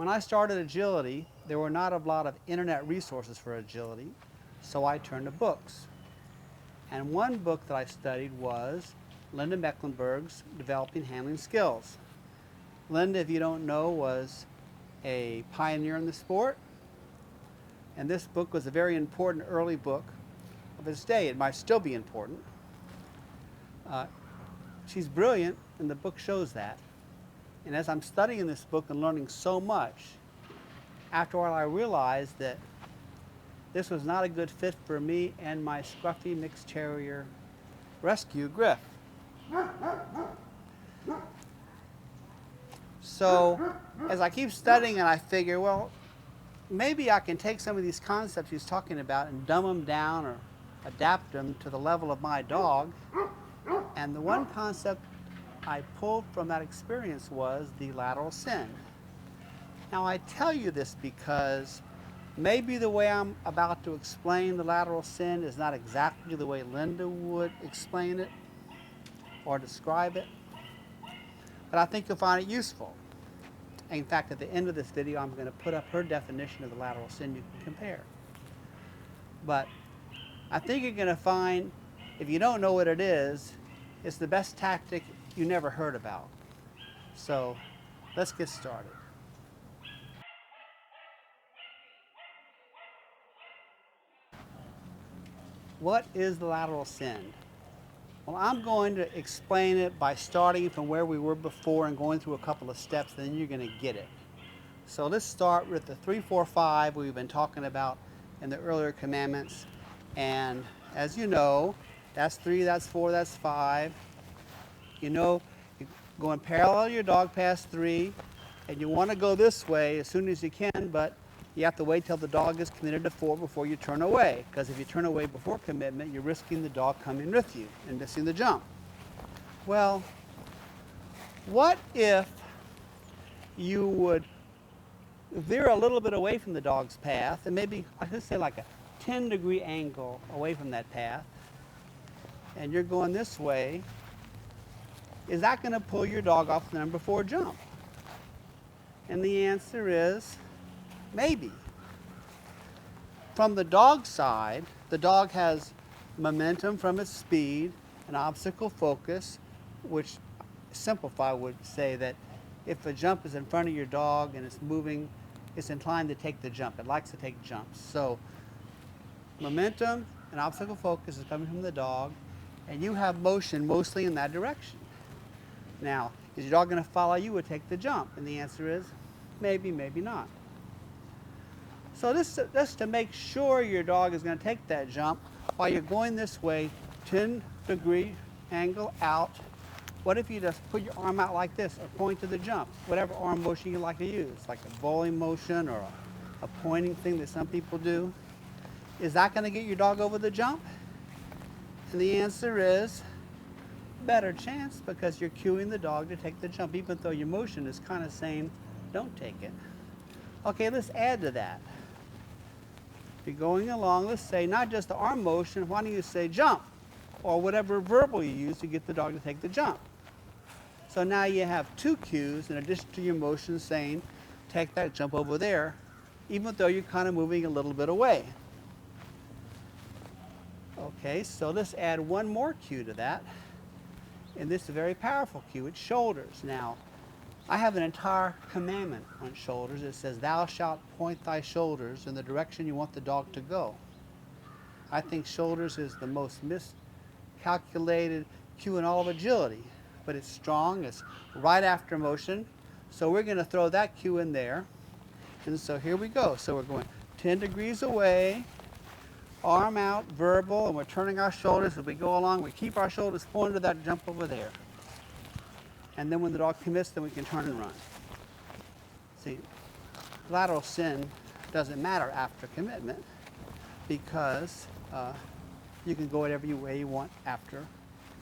When I started agility, there were not a lot of internet resources for agility, so I turned to books. And one book that I studied was Linda Mecklenburg's Developing Handling Skills. Linda, if you don't know, was a pioneer in the sport, and this book was a very important early book of its day. It might still be important. Uh, she's brilliant, and the book shows that. And as I'm studying this book and learning so much, after a while I realized that this was not a good fit for me and my scruffy mixed terrier rescue, Griff. So as I keep studying and I figure, well, maybe I can take some of these concepts he's talking about and dumb them down or adapt them to the level of my dog. And the one concept I pulled from that experience was the lateral send. Now I tell you this because maybe the way I'm about to explain the lateral send is not exactly the way Linda would explain it or describe it, but I think you'll find it useful. In fact, at the end of this video, I'm going to put up her definition of the lateral send you can compare. But I think you're going to find, if you don't know what it is, it's the best tactic you never heard about. So let's get started. What is the lateral send? Well, I'm going to explain it by starting from where we were before and going through a couple of steps, then you're going to get it. So let's start with the 3, 4, 5 we've been talking about in the earlier commandments. And as you know, that's 3, that's 4, that's 5. You know, you go and parallel your dog past 3, and you want to go this way as soon as you can, but you have to wait till the dog is committed to 4 before you turn away. Because if you turn away before commitment, you're risking the dog coming with you and missing the jump. Well, what if you would veer a little bit away from the dog's path, and maybe, I should say, like a 10-degree angle away from that path, and you're going this way? Is that going to pull your dog off the number 4 jump? And the answer is maybe. From the dog side, the dog has momentum from its speed and obstacle focus, which simplify would say that if a jump is in front of your dog and it's moving, it's inclined to take the jump. It likes to take jumps. So momentum and obstacle focus is coming from the dog, and you have motion mostly in that direction. Now, is your dog going to follow you or take the jump? And the answer is maybe, maybe not. So this to make sure your dog is going to take that jump, while you're going this way, 10-degree angle out, what if you just put your arm out like this or point to the jump? Whatever arm motion you like to use, like a bowling motion or a pointing thing that some people do. Is that going to get your dog over the jump? And the answer is better chance, because you're cueing the dog to take the jump, even though your motion is kind of saying, don't take it. Okay, let's add to that. If you're going along, let's say not just the arm motion, why don't you say jump? Or whatever verbal you use to get the dog to take the jump. So now you have 2 cues in addition to your motion saying, take that jump over there, even though you're kind of moving a little bit away. Okay, so let's add one more cue to that. And this is a very powerful cue. It's shoulders. Now, I have an entire commandment on shoulders. It says, thou shalt point thy shoulders in the direction you want the dog to go. I think shoulders is the most miscalculated cue in all of agility. But it's strong. It's right after motion. So we're going to throw that cue in there. And so here we go. So we're going 10 degrees away, arm out, verbal, and we're turning our shoulders as we go along. We keep our shoulders pointed to that jump over there. And then when the dog commits, then we can turn and run. See, lateral send doesn't matter after commitment, because you can go whatever way you want after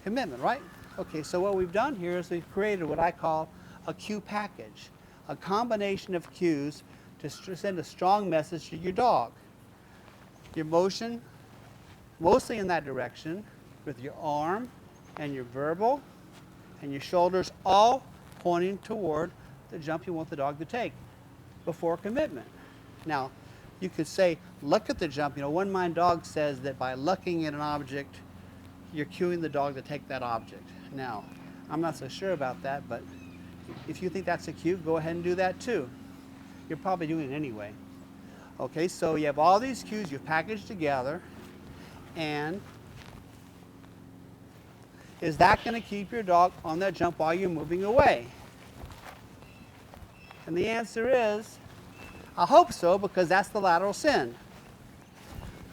commitment, right? Okay, so what we've done here is we've created what I call a cue package, a combination of cues to send a strong message to your dog. Your motion, mostly in that direction, with your arm and your verbal and your shoulders all pointing toward the jump you want the dog to take. before commitment. Now, you could say, look at the jump. You know, One Mind Dog says that by looking at an object, you're cueing the dog to take that object. Now, I'm not so sure about that, but if you think that's a cue, go ahead and do that too. You're probably doing it anyway. Okay, so you have all these cues you've packaged together, and is that going to keep your dog on that jump while you're moving away? And the answer is, I hope so, because that's the lateral send.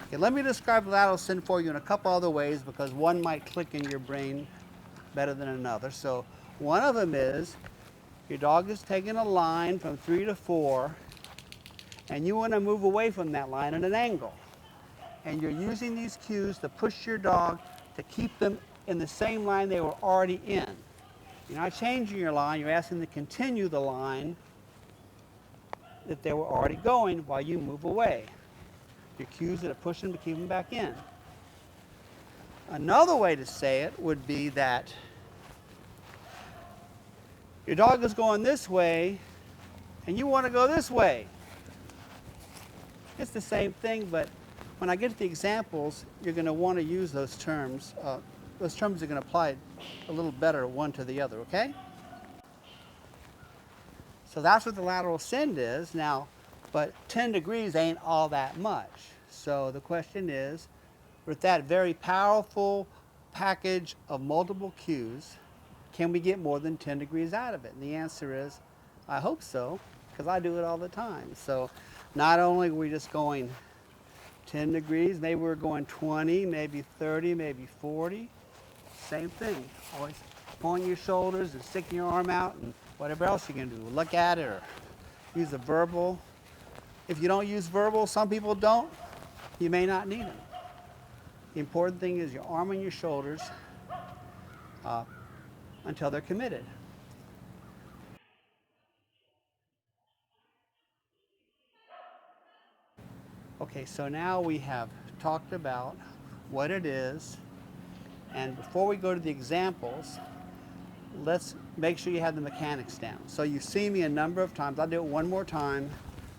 Okay, let me describe the lateral send for you in a couple other ways, because one might click in your brain better than another. So one of them is, your dog is taking a line from 3 to 4, and you want to move away from that line at an angle. And you're using these cues to push your dog to keep them in the same line they were already in. You're not changing your line, you're asking them to continue the line that they were already going while you move away. Your cues that are pushing to keep them back in. Another way to say it would be that your dog is going this way and you want to go this way. It's the same thing, but when I get to the examples, you're going to want to use those terms. Those terms are going to apply a little better one to the other, okay? So that's what the lateral send is. Now, but 10 degrees ain't all that much. So the question is, with that very powerful package of multiple cues, can we get more than 10 degrees out of it? And the answer is, I hope so, because I do it all the time. So not only are we just going 10 degrees, maybe we're going 20, maybe 30, maybe 40. Same thing. Always pulling your shoulders and sticking your arm out and whatever else you can do. Look at it or use a verbal. If you don't use verbal, some people don't, you may not need them. The important thing is your arm and your shoulders until they're committed. Okay, so now we have talked about what it is, and before we go to the examples, let's make sure you have the mechanics down. So you've seen me a number of times. I'll do it one more time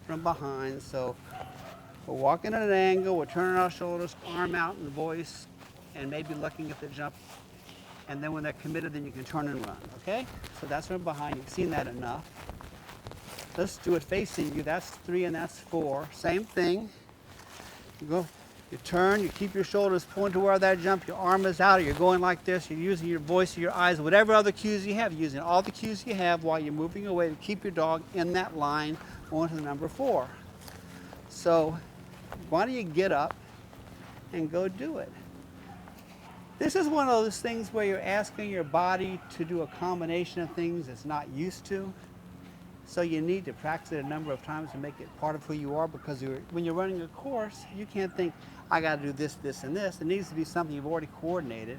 from behind. So we're walking at an angle, we're turning our shoulders, arm out in the voice, and maybe looking at the jump. And then when they're committed, then you can turn and run, okay? So that's from behind. You've seen that enough. Let's do it facing you. That's 3 and that's 4. Same thing. You go, you turn, you keep your shoulders pointed to where that jump, your arm is out, or you're going like this, you're using your voice or your eyes, whatever other cues you have, using all the cues you have while you're moving away to keep your dog in that line going to the number 4. So why don't you get up and go do it? This is one of those things where you're asking your body to do a combination of things it's not used to. So you need to practice it a number of times to make it part of who you are, because when you're running a course, you can't think, I got to do this, this, and this. It needs to be something you've already coordinated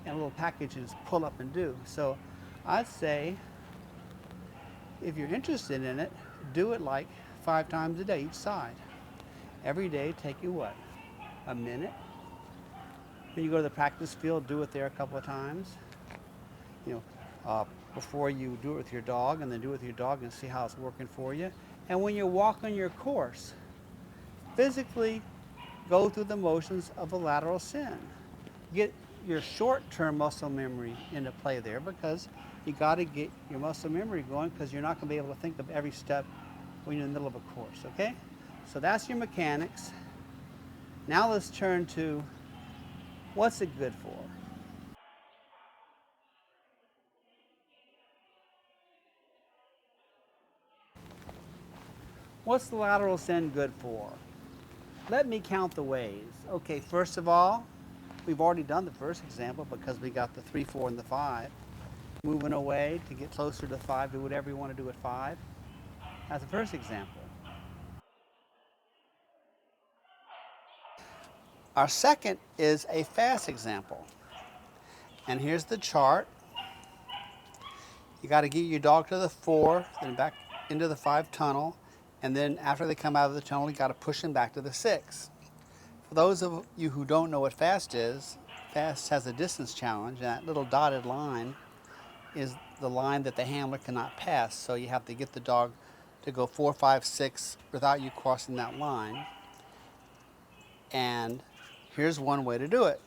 and a little package you just pull up and do. So I'd say, if you're interested in it, do it like 5 times a day each side. Every day, take you what? A minute. When you go to the practice field, do it there a couple of times. You know, before you do it with your dog, and then do it with your dog and see how it's working for you. And when you walk on your course, physically go through the motions of a lateral send. Get your short-term muscle memory into play there, because you got to get your muscle memory going, because you're not going to be able to think of every step when you're in the middle of a course, okay? So that's your mechanics. Now let's turn to what's it good for? What's the lateral send good for? Let me count the ways. Okay, first of all, we've already done the first example because we got the 3, 4, and the 5. Moving away to get closer to 5, do whatever you want to do at 5. That's the first example. Our second is a fast example. And here's the chart. You got to get your dog to the 4, then back into the 5 tunnel. And then after they come out of the tunnel, you got to push them back to the 6. For those of you who don't know what fast is, fast has a distance challenge, and that little dotted line is the line that the handler cannot pass. So you have to get the dog to go 4, 5, 6 without you crossing that line. And here's one way to do it.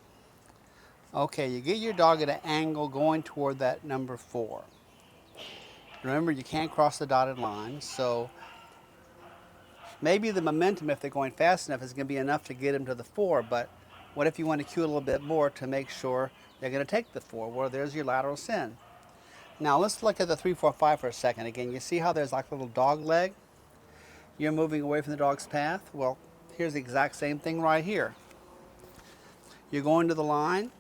Okay, you get your dog at an angle going toward that number 4. Remember, you can't cross the dotted line, so maybe the momentum, if they're going fast enough, is going to be enough to get them to the 4, but what if you want to cue a little bit more to make sure they're going to take the 4? Well, there's your lateral send. Now let's look at the 3, 4, 5 for a second. Again, you see how there's like a little dog leg? You're moving away from the dog's path. Well, here's the exact same thing right here. You're going to the line,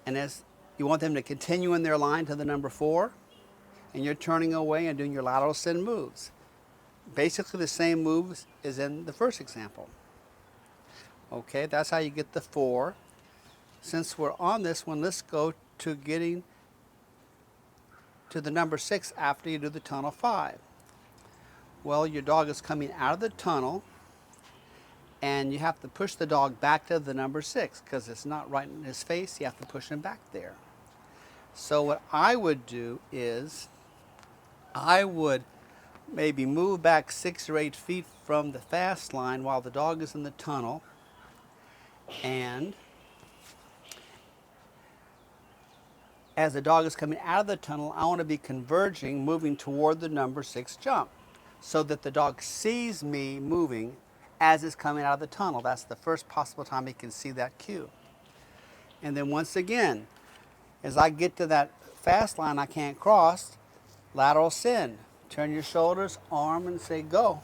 and as you want them to continue in their line to the number 4, and you're turning away and doing your lateral send moves. Basically the same moves as in the first example. Okay, that's how you get the 4. Since we're on this one, let's go to getting to the number 6 after you do the tunnel 5. Well, your dog is coming out of the tunnel, and you have to push the dog back to the number 6 because it's not right in his face. You have to push him back there. So what I would do is I would maybe move back 6 or 8 feet from the fast line while the dog is in the tunnel, and as the dog is coming out of the tunnel, I want to be converging, moving toward the number 6 jump so that the dog sees me moving as it's coming out of the tunnel. That's the first possible time he can see that cue. And then once again, as I get to that fast line I can't cross, lateral send. Turn your shoulders, arm, and say go.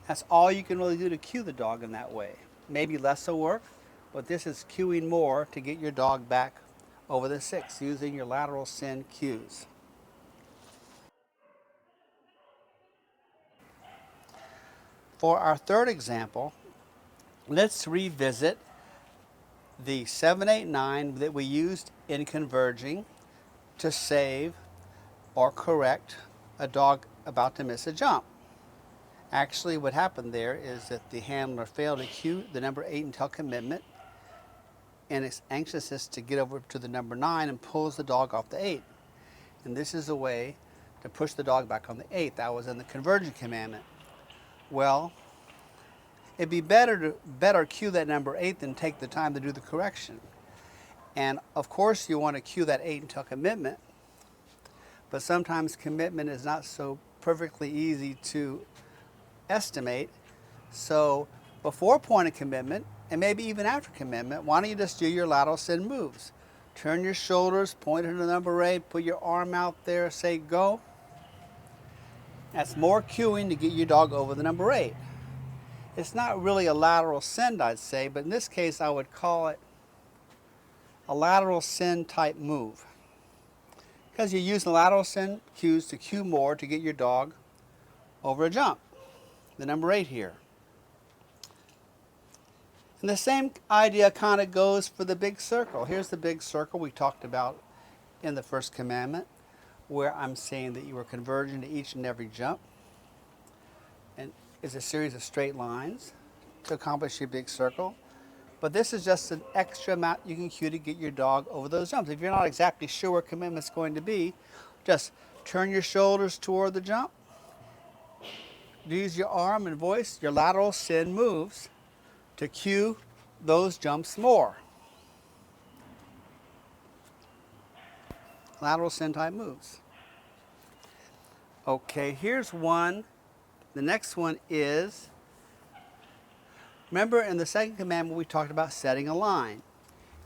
That's all you can really do to cue the dog in that way. Maybe less will work, but this is cueing more to get your dog back over the 6 using your lateral send cues. For our third example, let's revisit the 7, 8, 9 that we used in converging to save or correct a dog about to miss a jump. Actually, what happened there is that the handler failed to cue the number 8 until commitment, and it's anxiousness to get over to the number 9 and pulls the dog off the 8. And this is a way to push the dog back on the 8. That was in the conversion commandment. Well, it'd be better to cue that number 8 than take the time to do the correction. And of course you want to cue that 8 until commitment, but sometimes commitment is not so perfectly easy to estimate. So before point of commitment, and maybe even after commitment, why don't you just do your lateral send moves? Turn your shoulders, point to the number 8, put your arm out there, say go. That's more cueing to get your dog over the number 8. It's not really a lateral send, I'd say, but in this case I would call it a lateral send type move, because you use the lateral send cues to cue more to get your dog over a jump, the number 8 here. And the same idea kind of goes for the big circle. Here's the big circle we talked about in the first commandment, where I'm saying that you are converging to each and every jump, and it's a series of straight lines to accomplish your big circle. But this is just an extra amount you can cue to get your dog over those jumps. If you're not exactly sure where commitment's going to be, just turn your shoulders toward the jump. Use your arm and voice, your lateral send moves to cue those jumps more. Lateral send type moves. Okay, here's one. The next one is, remember in the second commandment we talked about setting a line.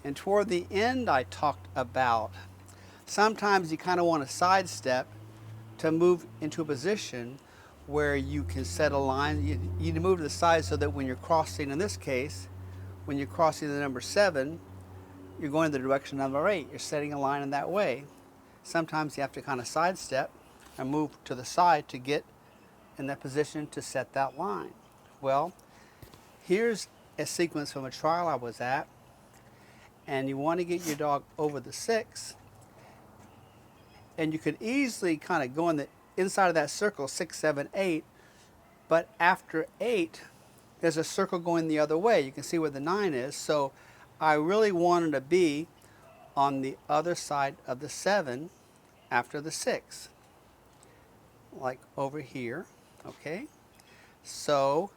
And toward the end I talked about sometimes you kind of want to sidestep to move into a position where you can set a line. You need to move to the side so that when you're crossing, in this case, when you're crossing the number 7, you're going in the direction of number 8. You're setting a line in that way. Sometimes you have to kind of sidestep and move to the side to get in that position to set that line. Well, here's a sequence from a trial I was at, and you want to get your dog over the 6, and you could easily kind of go in the inside of that circle, 6, 7, 8, but after 8, there's a circle going the other way. You can see where the 9 is, so I really wanted to be on the other side of the 7 after the 6. like over here, okay? So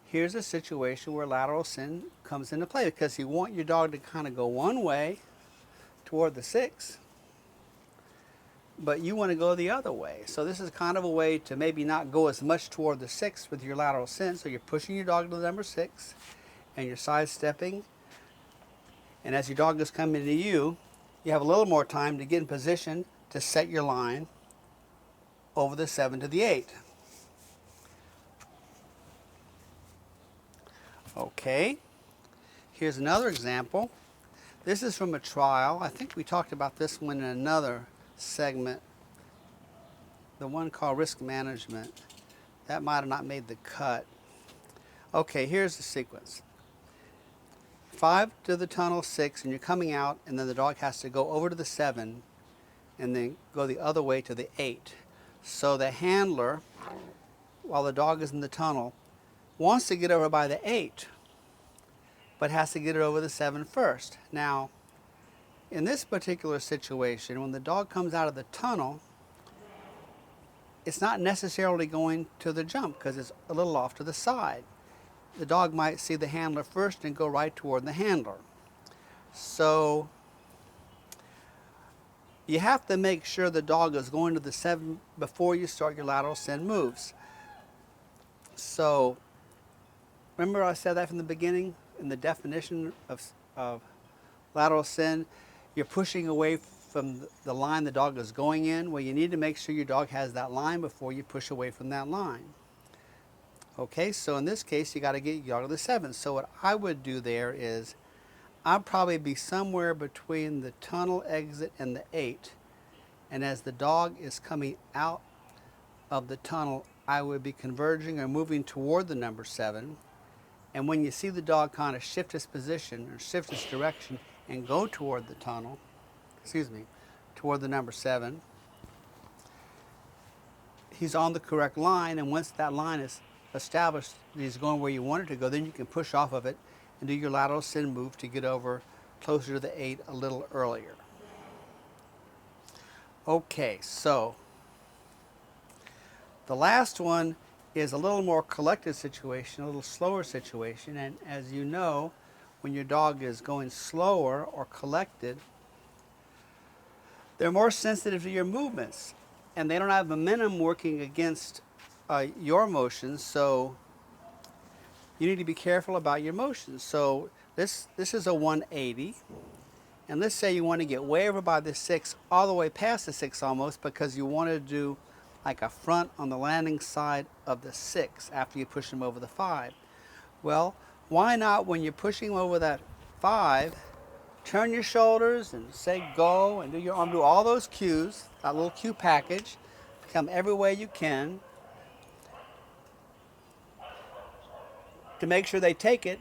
here's a situation where lateral send comes into play because you want your dog to kind of go one way toward the 6, but you want to go the other way. So this is kind of a way to maybe not go as much toward the 6 with your lateral send. So you're pushing your dog to the number 6 and you're sidestepping. And as your dog is coming to you, you have a little more time to get in position to set your line over the 7 to the 8. Okay, here's another example. This is from a trial. I think we talked about this one in another segment, the one called risk management. That might have not made the cut. Okay, here's the sequence. 5 to the tunnel, 6, and you're coming out, and then the dog has to go over to the 7 and then go the other way to the 8. So the handler, while the dog is in the tunnel, wants to get over by the 8, but has to get it over the 7 first. Now, in this particular situation, when the dog comes out of the tunnel, it's not necessarily going to the jump because it's a little off to the side. The dog might see the handler first and go right toward the handler. So you have to make sure the dog is going to the 7 before you start your lateral send moves. So remember I said that from the beginning in the definition of lateral send, you're pushing away from the line the dog is going in. Well, you need to make sure your dog has that line before you push away from that line. Okay, so in this case, you got to get your dog to the 7. So what I would do there is I'd probably be somewhere between the tunnel exit and the 8. And as the dog is coming out of the tunnel, I would be converging or moving toward the number 7. And when you see the dog kind of shift his position or shift his direction and go toward the tunnel, toward the number 7, he's on the correct line. And once that line is established, he's going where you want it to go, then you can push off of it and do your lateral send move to get over closer to the 8 a little earlier. Okay, so the last one is a little more collected situation, a little slower situation. And as you know, when your dog is going slower or collected, they're more sensitive to your movements and they don't have momentum working against your motions. So you need to be careful about your motions. So this is a 180. And let's say you want to get way over by the 6, all the way past the 6 almost, because you want to do like a front on the landing side of the 6 after you push them over the 5. Well, why not, when you're pushing over that 5, turn your shoulders and say go and do your arm, do all those cues, that little cue package, come every way you can to make sure they take it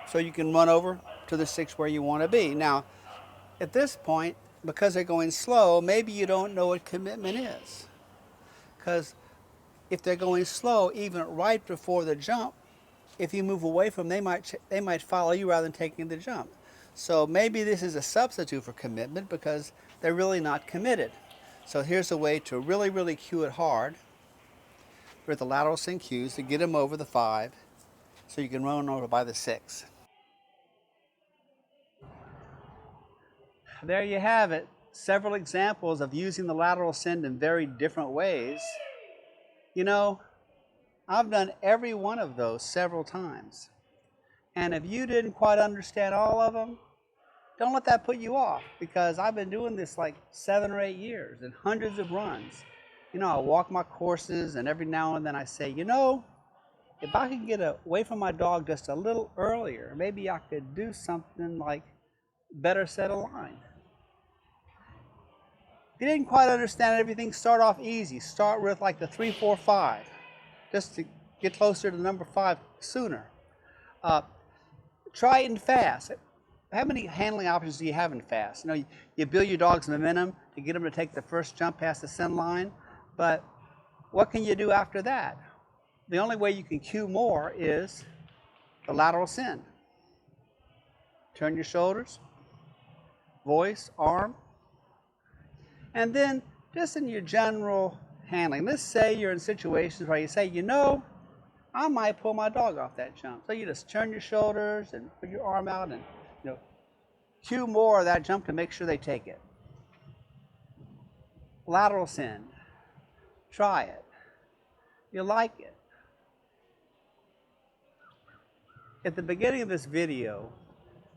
so you can run over to the 6 where you want to be. Now, at this point, because they're going slow, maybe you don't know what commitment is. Because if they're going slow, even right before the jump, if you move away from them, they might follow you rather than taking the jump. So maybe this is a substitute for commitment because they're really not committed. So here's a way to really, really cue it hard with the lateral send cues to get them over the 5 so you can run over by the 6. There you have it. Several examples of using the lateral send in very different ways. You know, I've done every one of those several times. And if you didn't quite understand all of them, don't let that put you off, because I've been doing this like 7 or 8 years and hundreds of runs. You know, I walk my courses and every now and then I say, you know, if I could get away from my dog just a little earlier, maybe I could do something like better set a line. If you didn't quite understand everything, start off easy. Start with like the 3, 4, 5, just to get closer to number 5 sooner. Try it in fast. How many handling options do you have in fast? You know, you build your dog's momentum to get them to take the first jump past the send line, but what can you do after that? The only way you can cue more is the lateral send. Turn your shoulders, voice, arm, and then just in your general handling. Let's say you're in situations where you say, you know, I might pull my dog off that jump. So you just turn your shoulders and put your arm out and, you know, cue more of that jump to make sure they take it. Lateral send. Try it. You like it. At the beginning of this video,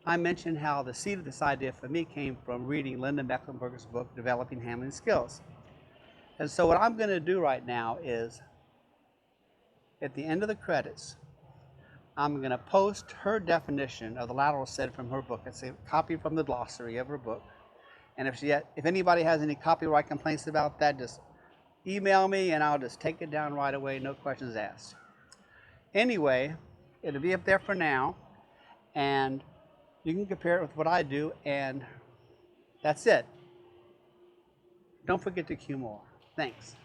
I mentioned how the seed of this idea for me came from reading Linda Mecklenburger's book, Developing Handling Skills. And so what I'm going to do right now is, at the end of the credits, I'm going to post her definition of the lateral send from her book. It's a copy from the glossary of her book. And if anybody has any copyright complaints about that, just email me and I'll just take it down right away, no questions asked. Anyway, it'll be up there for now, and you can compare it with what I do, and that's it. Don't forget to cue more. Thanks.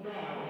Bravo.